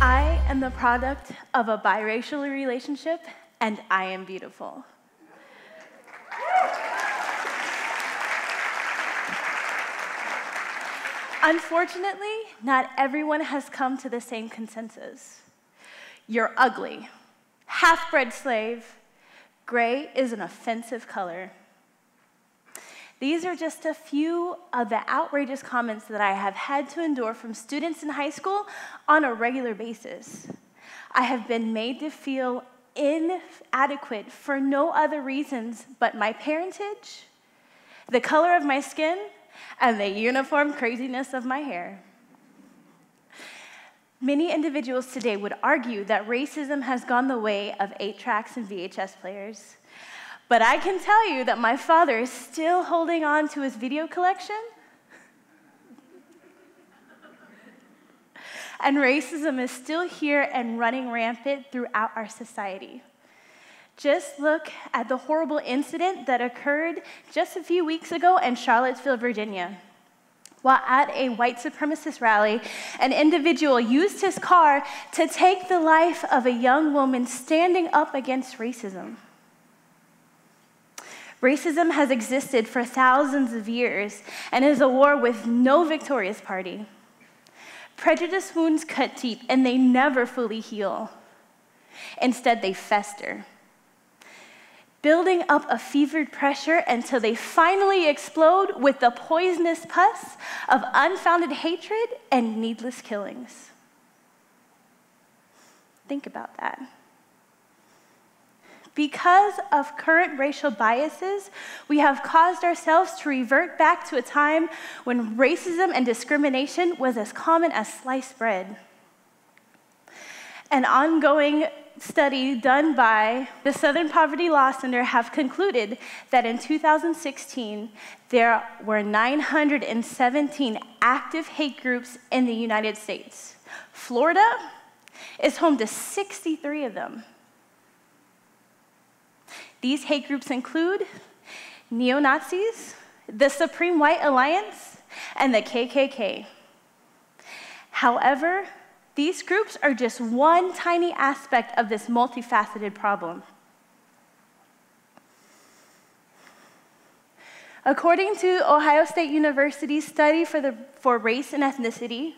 I am the product of a biracial relationship, and I am beautiful. Unfortunately, not everyone has come to the same consensus. You're ugly, half-bred slave, gray is an offensive color. These are just a few of the outrageous comments that I have had to endure from students in high school on a regular basis. I have been made to feel inadequate for no other reasons but my parentage, the color of my skin, and the uniform craziness of my hair. Many individuals today would argue that racism has gone the way of 8-tracks and VHS players. But I can tell you that my father is still holding on to his video collection. And racism is still here and running rampant throughout our society. Just look at the horrible incident that occurred just a few weeks ago in Charlottesville, Virginia. While at a white supremacist rally, an individual used his car to take the life of a young woman standing up against racism. Racism has existed for thousands of years and is a war with no victorious party. Prejudice wounds cut deep and they never fully heal. Instead, they fester, building up a fevered pressure until they finally explode with the poisonous pus of unfounded hatred and needless killings. Think about that. Because of current racial biases, we have caused ourselves to revert back to a time when racism and discrimination was as common as sliced bread. An ongoing study done by the Southern Poverty Law Center have concluded that in 2016, there were 917 active hate groups in the United States. Florida is home to 63 of them. These hate groups include neo-Nazis, the Supreme White Alliance, and the KKK. However, these groups are just one tiny aspect of this multifaceted problem. According to Ohio State University's study for race and ethnicity,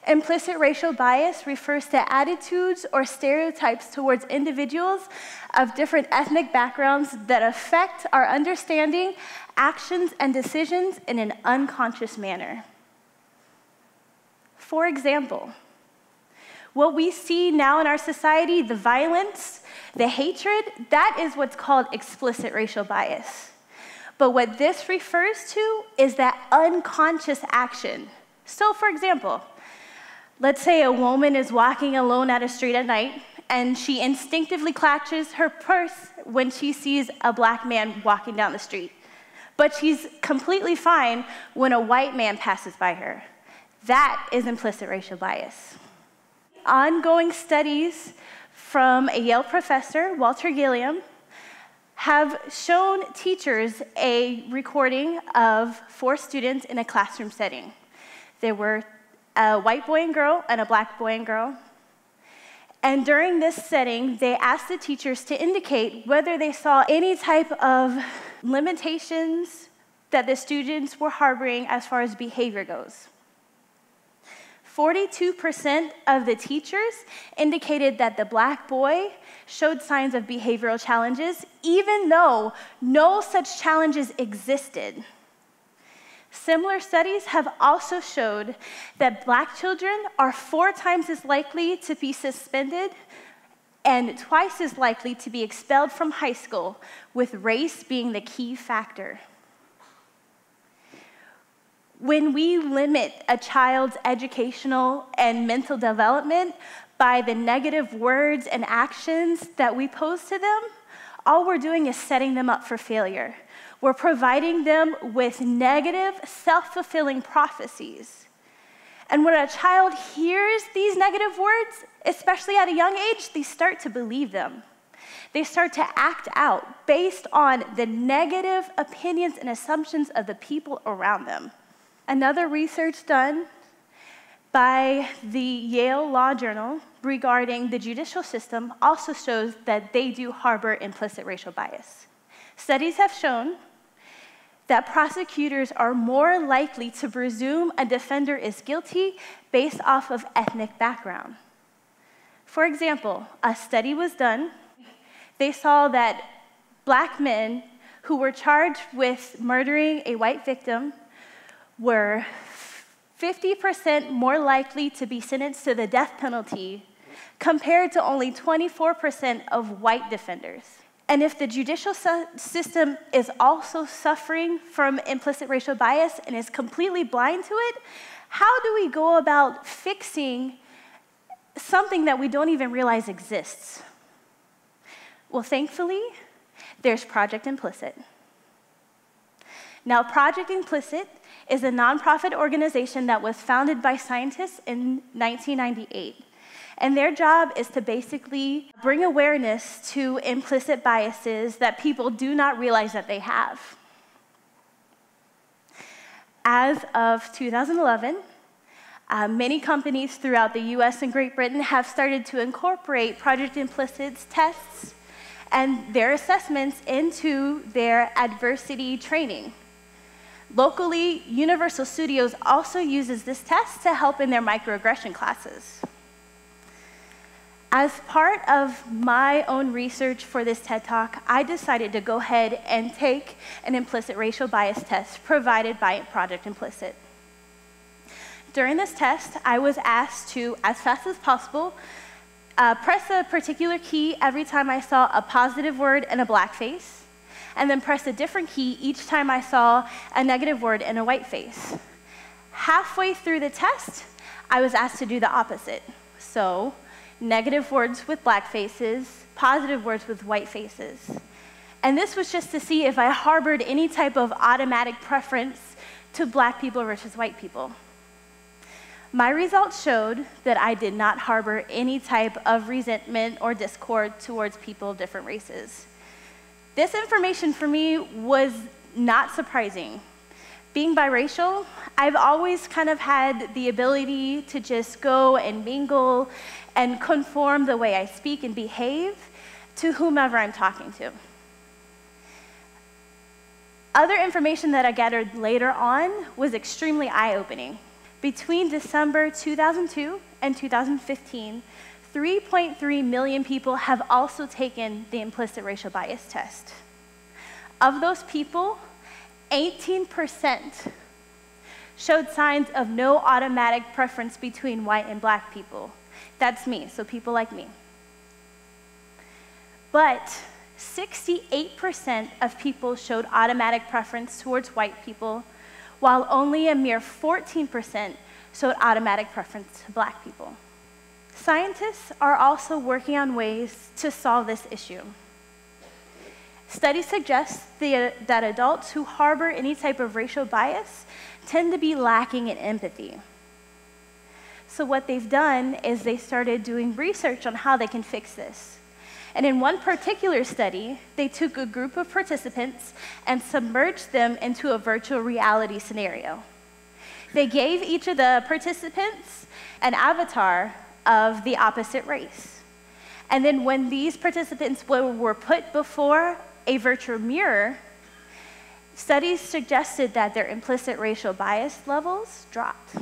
implicit racial bias refers to attitudes or stereotypes towards individuals of different ethnic backgrounds that affect our understanding, actions, and decisions in an unconscious manner. For example, what we see now in our society, the violence, the hatred, that is what's called explicit racial bias. But what this refers to is that unconscious action. So, for example, let's say a woman is walking alone at a street at night, and she instinctively clutches her purse when she sees a black man walking down the street. But she's completely fine when a white man passes by her. That is implicit racial bias. Ongoing studies from a Yale professor, Walter Gilliam, have shown teachers a recording of 4 students in a classroom setting. There were a white boy and girl and a black boy and girl. And during this setting, they asked the teachers to indicate whether they saw any type of limitations that the students were harboring as far as behavior goes. 42% of the teachers indicated that the black boy showed signs of behavioral challenges, even though no such challenges existed. Similar studies have also showed that black children are 4 times as likely to be suspended and twice as likely to be expelled from high school, with race being the key factor. When we limit a child's educational and mental development by the negative words and actions that we pose to them, all we're doing is setting them up for failure. We're providing them with negative, self-fulfilling prophecies. And when a child hears these negative words, especially at a young age, they start to believe them. they start to act out based on the negative opinions and assumptions of the people around them. Another research done by the Yale Law Journal regarding the judicial system also shows that they do harbor implicit racial bias. Studies have shown that prosecutors are more likely to presume a defender is guilty based off of ethnic background. For example, a study was done. They saw that black men who were charged with murdering a white victim were 50% more likely to be sentenced to the death penalty compared to only 24% of white defenders. And if the judicial system is also suffering from implicit racial bias and is completely blind to it, how do we go about fixing something that we don't even realize exists? Well, thankfully, there's Project Implicit. Now, Project Implicit is a nonprofit organization that was founded by scientists in 1998. And their job is to basically bring awareness to implicit biases that people do not realize that they have. As of 2011, many companies throughout the US and Great Britain have started to incorporate Project Implicit's tests and their assessments into their adversity training. Locally, Universal Studios also uses this test to help in their microaggression classes. As part of my own research for this TED Talk, I decided to go ahead and take an implicit racial bias test provided by Project Implicit. During this test, I was asked to, as fast as possible, press a particular key every time I saw a positive word and a black face, and then press a different key each time I saw a negative word and a white face. Halfway through the test, I was asked to do the opposite. So, negative words with black faces, positive words with white faces. And this was just to see if I harbored any type of automatic preference to black people versus white people. My results showed that I did not harbor any type of resentment or discord towards people of different races. This information for me was not surprising. Being biracial, I've always kind of had the ability to just go and mingle and conform the way I speak and behave to whomever I'm talking to. Other information that I gathered later on was extremely eye-opening. Between December 2002 and 2015, 3.3 million people have also taken the implicit racial bias test. Of those people, 18% showed signs of no automatic preference between white and black people. That's me, so people like me. But 68% of people showed automatic preference towards white people, while only a mere 14% showed automatic preference to black people. Scientists are also working on ways to solve this issue. Studies suggest that adults who harbor any type of racial bias tend to be lacking in empathy. So what they've done is they started doing research on how they can fix this. And in one particular study, they took a group of participants and submerged them into a virtual reality scenario. They gave each of the participants an avatar of the opposite race. And then when these participants were put before a virtual mirror, studies suggested that their implicit racial bias levels dropped.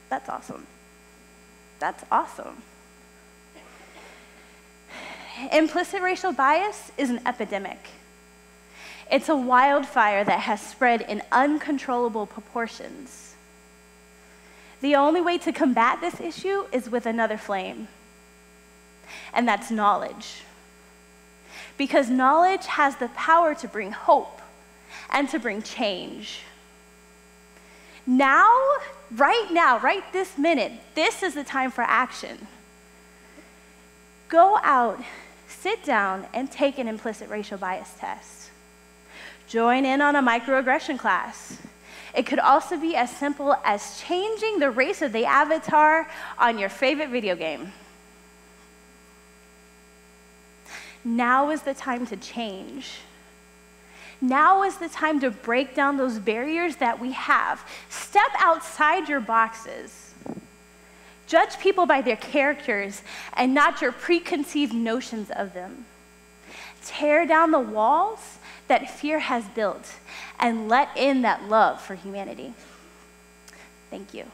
That's awesome. That's awesome. Implicit racial bias is an epidemic. It's a wildfire that has spread in uncontrollable proportions. The only way to combat this issue is with another flame, and that's knowledge. Because knowledge has the power to bring hope and to bring change. Now, right this minute, this is the time for action. Go out, sit down, and take an implicit racial bias test. Join in on a microaggression class. It could also be as simple as changing the race of the avatar on your favorite video game. Now is the time to change. Now is the time to break down those barriers that we have. Step outside your boxes. Judge people by their characters and not your preconceived notions of them. Tear down the walls that fear has built and let in that love for humanity. Thank you.